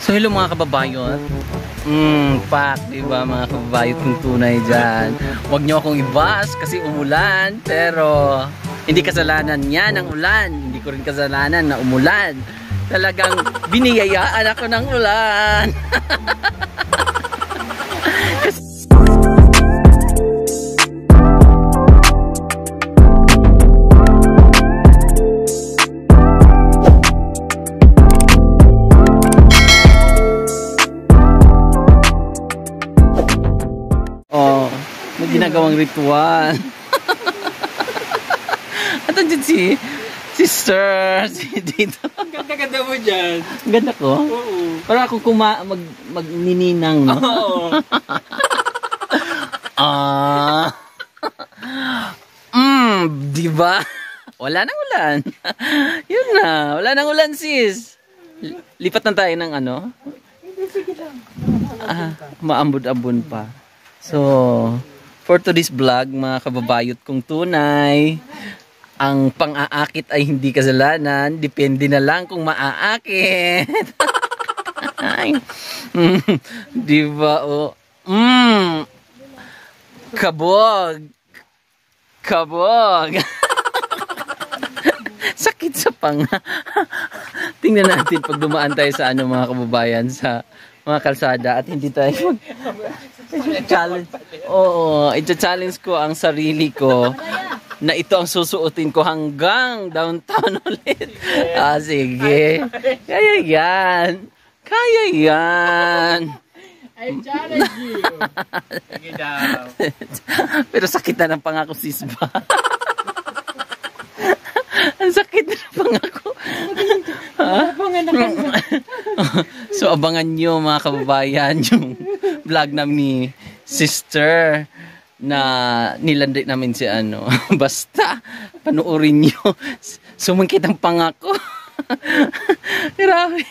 So hello mga kababayon. Pak, diba mga kababayon kong tunay dyan. Huwag nyo akong ibas kasi umulan. Pero hindi kasalanan niya ng ulan. Hindi ko rin kasalanan na umulan. Talagang biniyayaan ako ng ulan. Ginagawang ritual. At andyan si Sir, si dito. Ganda-ganda mo dyan. Ganda ko? Oo. Para ako magnininang, no? Oo. Diba? Wala nang ulan. Yun na. Wala nang ulan, sis. Lipat na tayo ng ano? Sige lang. Maambod-ambon pa. So, for today's vlog, mga kababayot kong tunay, ang pang-aakit ay hindi kasalanan. Depende na lang kung maaakit. Diba? Oh. Kabog. Kabog. Sakit sa panga. Tingnan natin pag dumaan tayo sa ano mga kababayan, sa mga kalsada at hindi tayo challenge. Oo, i-challenge ko ang sarili ko na ito ang susuotin ko hanggang downtown ulit. Sige. Kaya yan. Kaya yan. I challenge you. Sige daw. Pero sakit na ng pangako, sis ba? Ang sakit na ng pangako. So abangan nyo mga kababayan yung vlog namin ni Sister na nilanday namin si ano. Basta panoorin nyo. Sumungkit ang pangako. Grabe.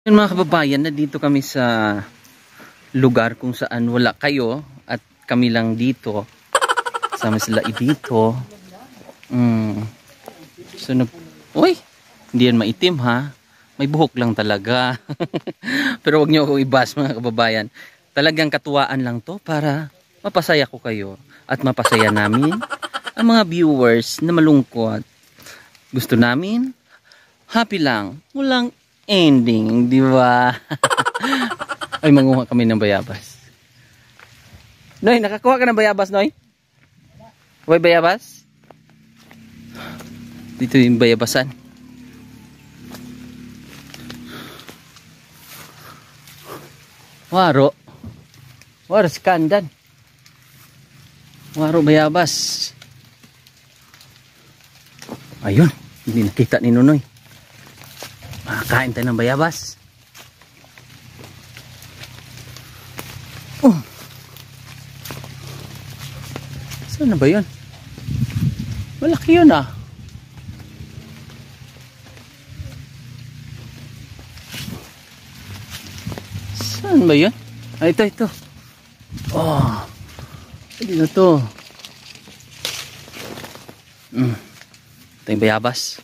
Yung mga kababayan, na dito kami sa lugar kung saan wala kayo at kami lang dito. Sama sila dito. So uy, hindi yan maitim ha. May buhok lang talaga. Pero wag niyo akong ibas mga kababayan. Talagang katuwaan lang to para mapasaya ko kayo at mapasaya namin ang mga viewers na malungkot. Gusto namin happy lang, walang ending, di ba? Ay, manguha kami ng bayabas. Noy, nakakuha ka ng bayabas, Noy? Uy, bayabas? Dito yung bayabasan. Waro. Waro skandan. Waro bayabas. Ayun, hindi nakita ni Nonoy. Makakain tayo ng bayabas. Saan na ba yun? Malaki yun ah. Saan ba yun? Ay, ito. Oh. Hindi na to. Ito yung bayabas.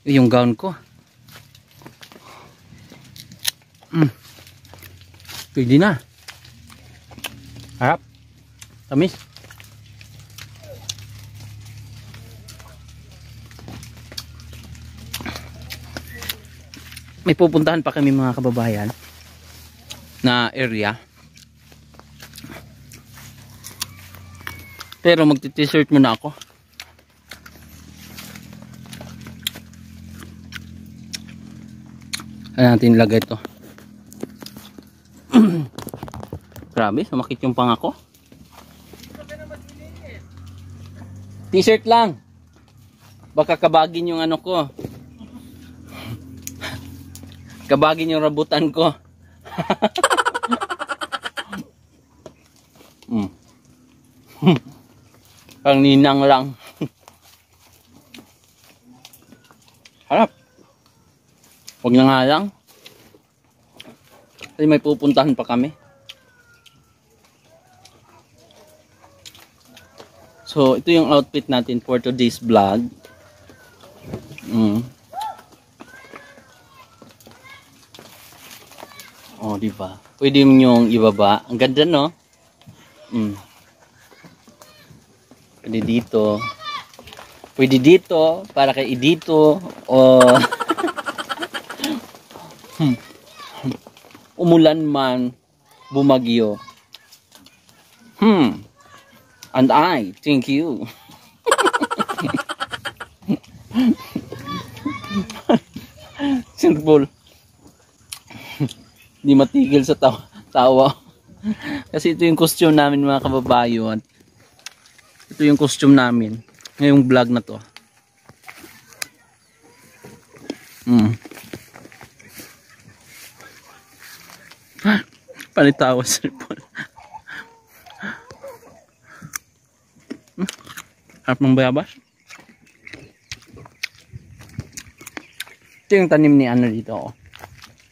Yung gown ko. Pwede na. Harap. Tamis. May pupuntahan pa kami mga kababayan na area. Pero magti-t-shirt muna ako. Ayan natin ilagay ito. Grabe, sumakit yung pangako. T-shirt lang. Baka kabagin yung ano ko. Kabagin yung rabutan ko. Pang ninang lang. Harap. Huwag na nga lang. Kasi may pupuntahan pa kami. So, ito yung outfit natin for today's vlog. Oh, di ba? Pwede mo yung ibaba. Ang ganda, no? Pwede dito. Pwede dito, para kay dito. O umulan man, bumagyo. And I thank you. Simple. Hindi matigil sa tawa. Kasi ito yung costume namin mga kababayan. Ito yung costume namin. Ngayong vlog na to. Panitawa sa cellphone. Harap ng bayabas. Ito yung tanim ni ano dito. Oh.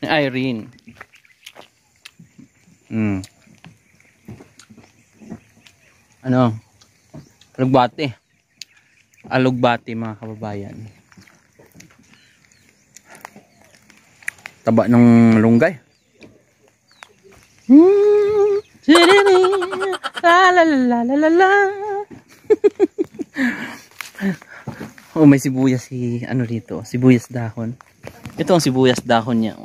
Ni Irene. Ano? Alugbate. Alugbate mga kababayan. Taba ng lunggay. Oh, may sibuyas si ano dito, sibuyas dahon. Ito ang sibuyas dahon niya.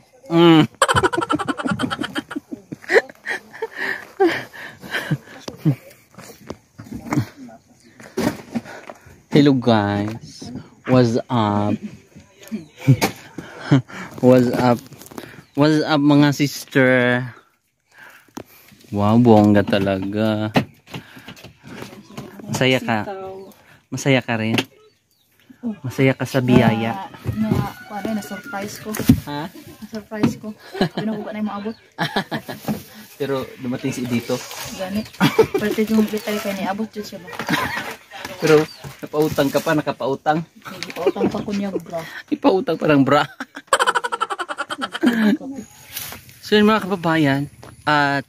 Hello guys, what's up? What's up? What's up mga sister? Wow, bongga talaga. Masaya ka. Masaya ka rin. Masaya ka sa biyaya. Na-surprise ko. Ha? Na-surprise ko. Pinakuha na yung maabot. Pero dumating si dito. Ganit. Pwede yung bitay kayo niabot dyan siya ba? Pero napautang ka pa, nakapautang. Ipautang pa ko niya bro. Ipautang pa ng bra. So yun mga kababayan, at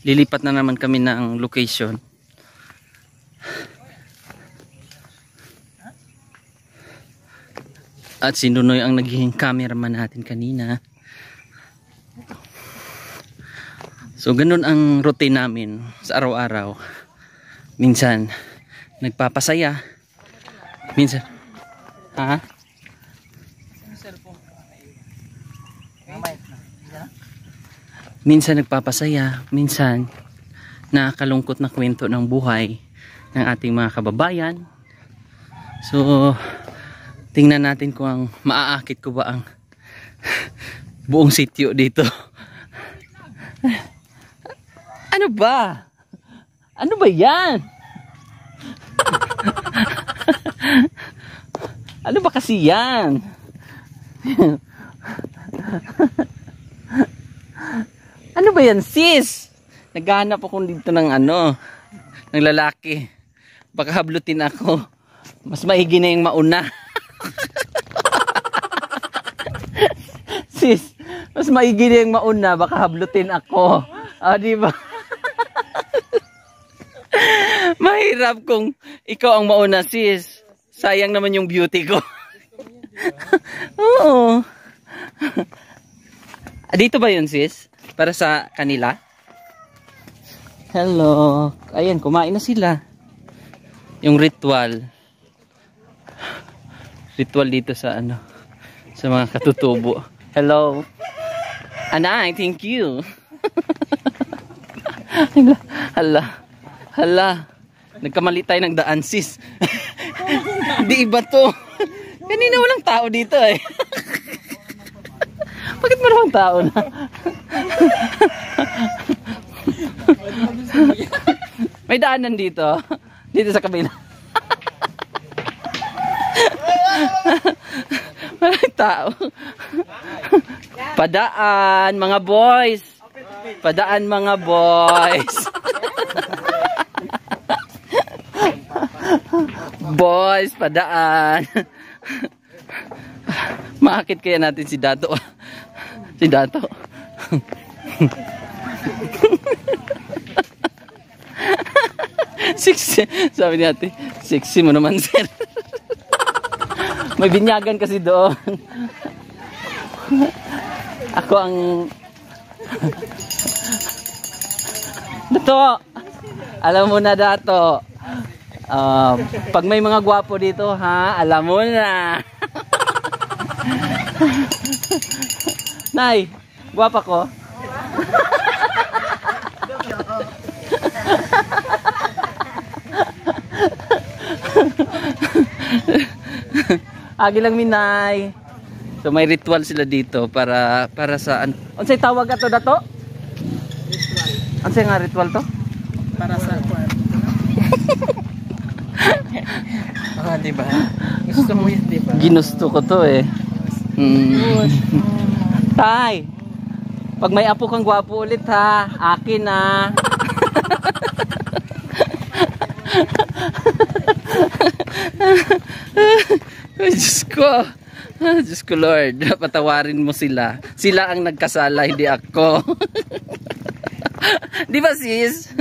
lilipat na naman kami ng location. At si Nunoy ang naging cameraman natin kanina. So ganun ang routine namin sa araw-araw. Minsan nagpapasaya. Minsan minsan nagpapasaya, minsan nakakalungkot na kwento ng buhay ng ating mga kababayan. So tingnan natin kung ang maaakit ko ba ang buong sitio dito. Ano ba? Ano ba yan? Ano ba kasi yan? Ano ba yan sis? Naghahanap ako dito ng ano, ng lalaki. Baka hablutin ako. Mas maigi na yung mauna. Sis, mas maigi na yung mauna. Baka hablutin ako. Diba? Mahirap kung ikaw ang mauna sis. Sayang naman yung beauty ko. Oo. Dito ba yun sis? Para sa kanila? Hello. Ayan, kumain na sila. Yung ritual. Ritual dito sa ano, sa mga katutubo. Hello. Anay, thank you. Hala. Hala. Nagkamali tayo ng daan sis. Hindi iba to. Kanina walang tao dito eh. Bakit maraming tao na? May daanan dito. Dito sa kabila. Maraming tao. Padaan mga boys. Padaan mga boys. Boys, padaan. Maakit kaya natin si Dato. Si Dato. Sexy. Sabi natin, sexy mo naman sir. May binyagan kasi doon. Ako ang... Dato! Alam mo na, Dato. Pag may mga gwapo dito, ha? Alam mo na. Nay, gwapa ko? Agi lang minay. So may ritual sila dito para sa unsay tawag ato dato? Ritual. Unsay nga ritual to? Para sa kwan. Diba? Gusto mo yan, diba? Ginusto ko to eh. Tay, pag may apo kang gwapo ulit ha, akin na. Diyos ko. Diyos ko Lord, patawarin mo sila. Sila ang nagkasala, hindi ako. Di ba sis?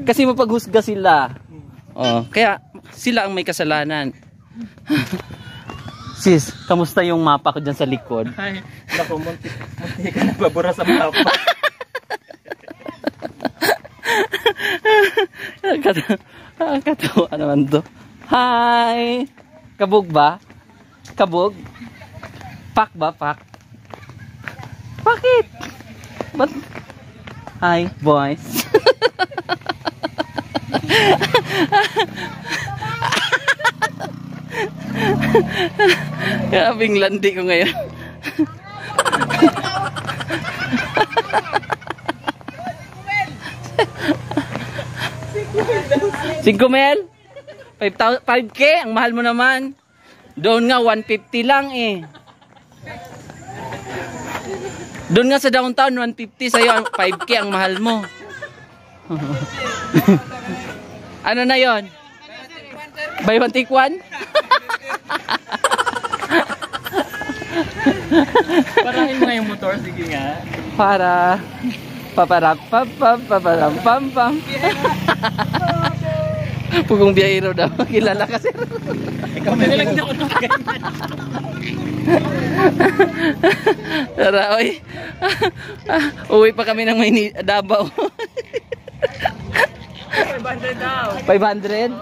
Kasi mapaghusga sila. Oh, kaya sila ang may kasalanan. Sis, kamusta yung mapa ko dyan sa likod? Ay, naku, munti ka na babura sa mapa. Katawa naman to. Hi! Kabog ba? Kabog? Pak ba? Pak? Bakit? Ba't? Hi, boys. Grabing landi ko ngayon. $5,000? 5K? Ang mahal mo naman. Doon nga 150 lang eh. Doon nga sa downtown 150, sa'yo ang 5K ang mahal mo. Ano na yon? Buy one take one? Parahin mo nga yung motor, sige nga. Para paparam pam pam. Pugong biyahero daw. Kilala kasi. Ikaw na lang ako ng ganyan. Tara, oy. Uwi pa kami ng Davao. 500 daw. 500?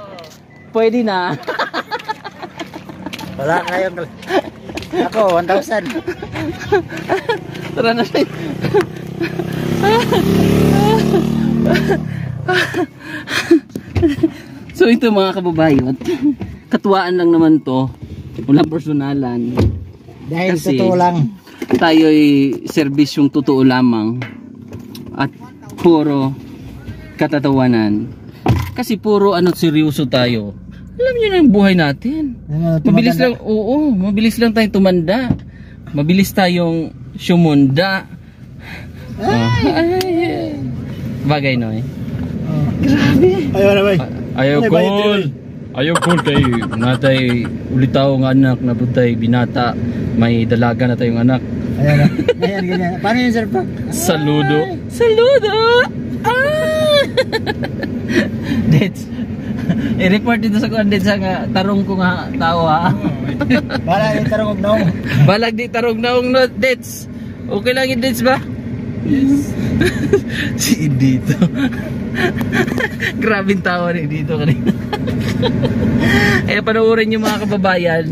Pwede na. Wala kayong... Ako, 1,000. Tara na rin. So ito mga kababayan, katuwaan lang naman to, walang personalan. Dahil kasi totoo lang. Tayo'y serbisyong totoo lamang at puro katatawanan. Kasi puro seryoso tayo. Alam niyo na yung buhay natin. Mabilis lang, oo, mabilis lang tayong tumanda. Mabilis tayong sumunda. Bagay no eh. Grabe. Ayaw na ba? Ayaw cool. Ayaw cool kay natay ulitaw ng anak na butay binata. May dalaga na tayong anak. Ayan na. Ayan, ganyan. Paano yun, sir? Saludo. Saludo! Ah! Dets. I-report dito sa kuwan sa nga tarong ko nga tao ha. Balag di tarong naong. Balag di tarong naong no, Dets. Okay lang yung Dets ba? Yes. Si dito. Grabing tawa rin dito kanina. Eh panoorin nyo mga kababayan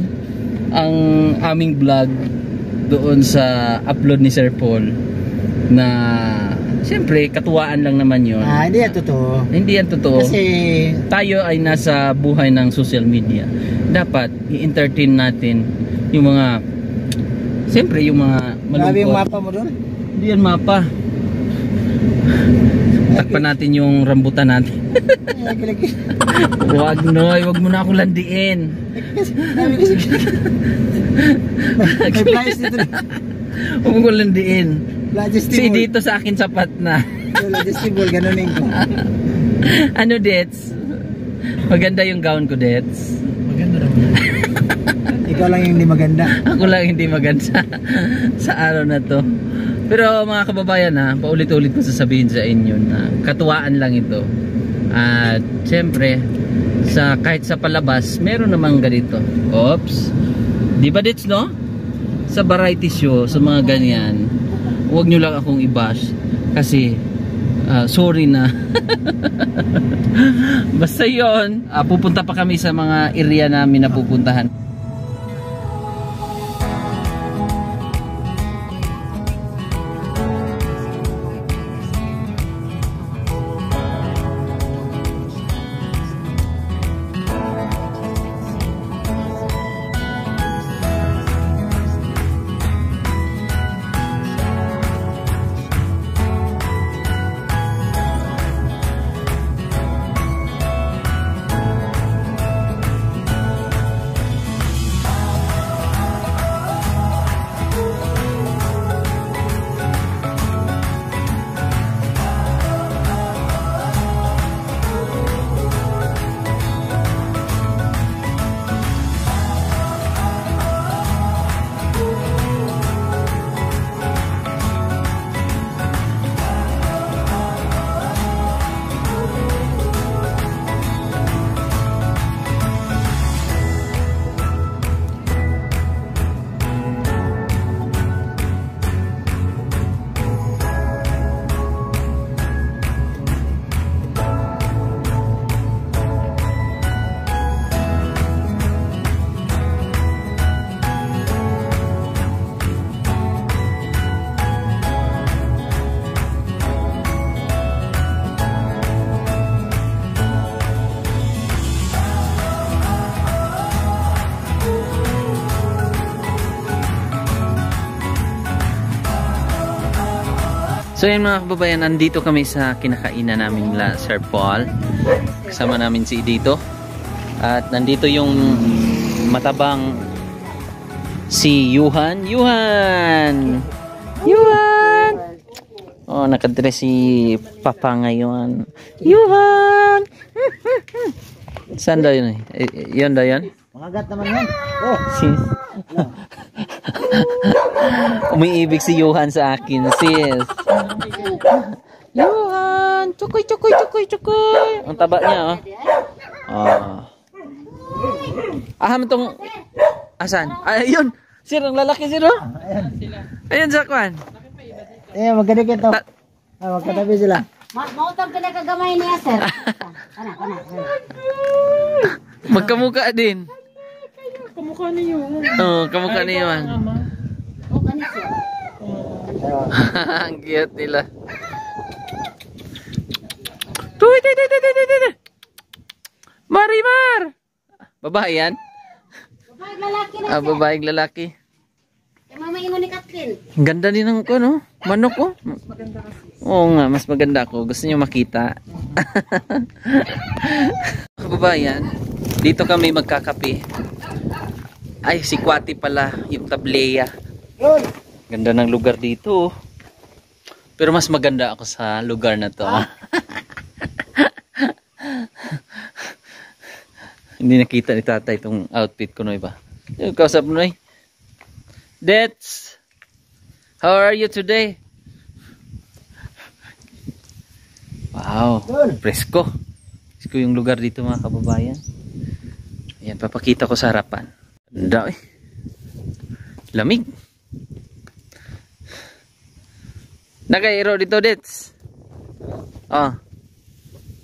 ang aming vlog doon sa upload ni Sir Paul na siyempre katuwaan lang naman yun. Hindi yan totoo. Hindi yan totoo. Kasi tayo ay nasa buhay ng social media. Dapat i-entertain natin yung mga siyempre yung mga malungkot. grabe yung mapa mo doon. Hindi yan mapa. Takpan natin yung rambutan natin. Wag Noy, wag mo na akong landiin. May price dito. Huwag mo landiin. Si Logistibol. dito sa akin sapat na. Logistibol, ganunin ko. Ano Dets? Maganda yung gown ko Dets. Maganda naman. Ikaw lang yung hindi maganda. Ako lang hindi maganda sa araw na to. Pero mga kababayan ha, paulit-ulit ko sasabihin sa inyo na katuwaan lang ito. At syempre, kahit sa palabas, meron namang ganito. Oops. Di ba Dets no? Sa variety show, sa mga ganyan. huwag nyo lang akong i-bash kasi sorry na. Basta yun, pupunta pa kami sa mga area namin na pupuntahan. So yun mga kababayan, nandito kami sa kinakainan namin la Sir Paul. Kasama namin si Idito. At nandito yung matabang si Yuhan. Yuhan! Yuhan! Oh, nakadress si Papa ngayon. Yuhan! Saan daw yun? Yun daw yun? Mangagat naman yan. Oh. Umiibig si Yuhan sa akin, sis. Yuhan! Chukoy, chukoy, chukoy, chukoy! Ang taba niya, oh. Oh. Aham itong... Asan? Ay, yun! Sir, ang lalaki, sir, oh. Ayun, sa kwan. Magkadikit to. Magkatabi sila. Mautang pinagagamay niya, sir. Kana. Magkamukha din. Kamukha niyo. Oo, kamukha niyo. O, ganito. Ang cute nila. Tuy. Marimar! Babae yan? Babaeng lalaki na, sir. Babaeng lalaki. Kaya mama ingon ni Kathleen. Ang ganda din ng ko, no? Manok ko. Oo nga, mas maganda ako. Gusto niyo makita. Kababayan, dito kami magkakape. Ay, si Kwati pala, yung tableya. Ganda ng lugar dito. Pero mas maganda ako sa lugar na to. Hindi nakita ni tatay itong outfit ko, Noy ba? Yung kausap, Noy. Dets, how are you today? Wow, presko. Presko yung lugar dito mga kababayan. Ayan, papakita ko sa harapan. Ganda eh. Lamig. Nakairo dito, Dets. Oh.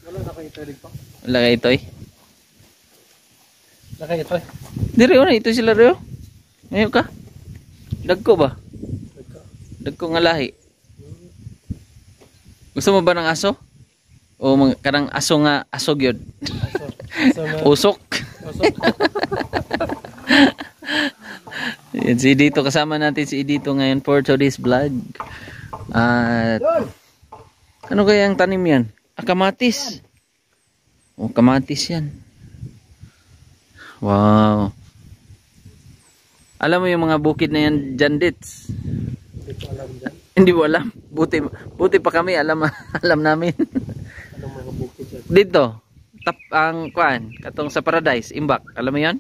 Wala na kayo ito dito. Wala kayo ito eh. Wala kayo ito eh. Diri na, ito sila rin. Ngayon ka? Dagko ba? Dagko nga lahi. Gusto mo ba ng aso? O karang aso nga, asog yun. Usok. Yan, si Idito, kasama natin si Idito ngayon for today's vlog. At ano kaya ang tanim yan? Kamatis. Oh, kamatis yan. Wow. Alam mo yung mga bukid na yan dyan, Dits? Hindi ko alam dyan. Hindi mo alam. Buti pa kami, alam namin. Anong mga bukid dyan? Dito, ang kuan, katong sa Paradise, Imbak. Alam mo 'yon?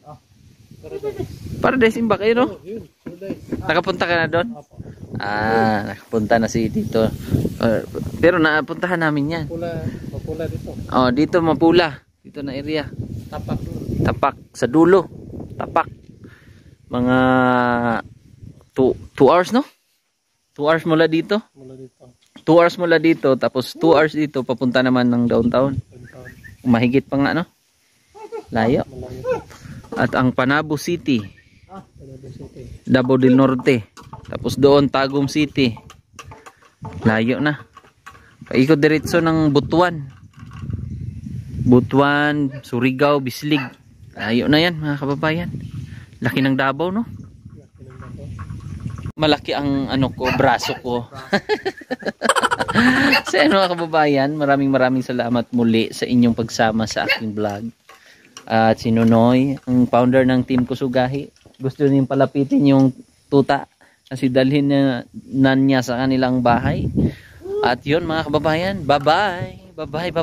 Paradise Imbak, ayun, no? Yun, Nakapunta ka na doon? Nakapunta na si dito. Pero napuntahan namin 'yan. Mapula dito. Oh, dito mapula. Dito na area. Tapak doon. Tapak sa dulo. Tapak. Mga 2 hours, no? 2 2 hours mula dito? Mula dito. 2 hours mula dito, tapos 2 hours dito, papunta naman ng downtown. Mahigit pa nga, no? Layo. Malayo. At ang Panabo City, Panabo City. Davao del Norte. Tapos doon, Tagum City. Layo na. Paikot diretso ng Butuan. Butuan, Surigao, Bislig. Layo na yan, mga kababayan. Laki ng Davao, no? Malaki ang ano ko, braso ko. So mga kababayan, maraming salamat muli sa inyong pagsama sa aking vlog. At si Nonoy, ang founder ng Team Kusugahi, gusto niyong palapitin yung tuta kasi dalhin na niya sa kanilang bahay. At yun mga kababayan, bye-bye. Bye-bye.